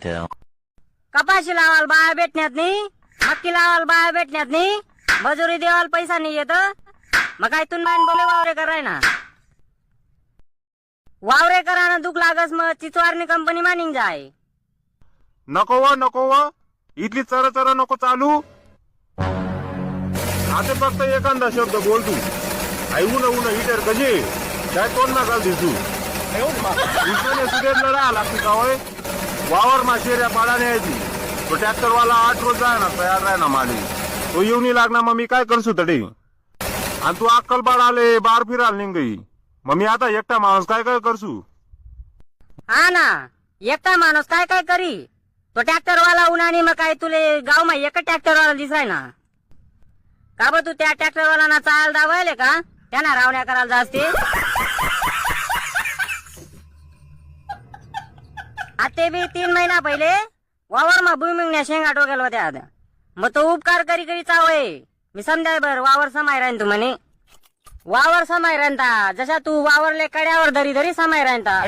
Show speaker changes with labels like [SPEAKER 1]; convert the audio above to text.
[SPEAKER 1] कपाशी लावाल बाया भेटण्यात नाही, मक्की लावाल बाया भेटण्यात नाही, मजुरी देवाल पैसा नाही येत, मग काय तुम्ही बोले वावरे कराय ना, वावरे कराना दुख लागस मग चिचवारणी कंपनी मानिंग जाय.
[SPEAKER 2] नको व इथली चर चर नको चालू. आता फक्त एखादा शब्द बोल तू. ऊन हिटर कशी काय तोंड ना घाल दिसू. सुदेश लढा लागते का होय. वावर मा शेऱ्या पाडा न्यायची. तो ट्रॅक्टर वाला 8 रोज जाय ना तयार राह ना माली. तो येऊन लागणार मग मी काय करसू तडे. आणि तू अक्कल बाळ आले बार फिराल निघई. मग मी आता एकटा माणूस काय काय करसू.
[SPEAKER 1] हा ना एकटा माणूस काय काय करी. तो ट्रॅक्टर वाला उन्हाणी मग काय तुले गाव मा एक ट्रॅक्टर वाला दिसाय ना का ब तू त्या ट्रॅक्टर वाला ना चाल दावायले का त्यांना रावण्या करायला जास्ती. आता बी 3 महिना पहिले वावर मा भुईमुंगण्या शेंगा टोकेल होत्या. मग तो उपकार करी करी चावय मी समजाय बर वावर समाय राहीन तू म्हणे. वावर समाय राहता जशा तू वावरले कड्यावर धरी धरी समाय राहता.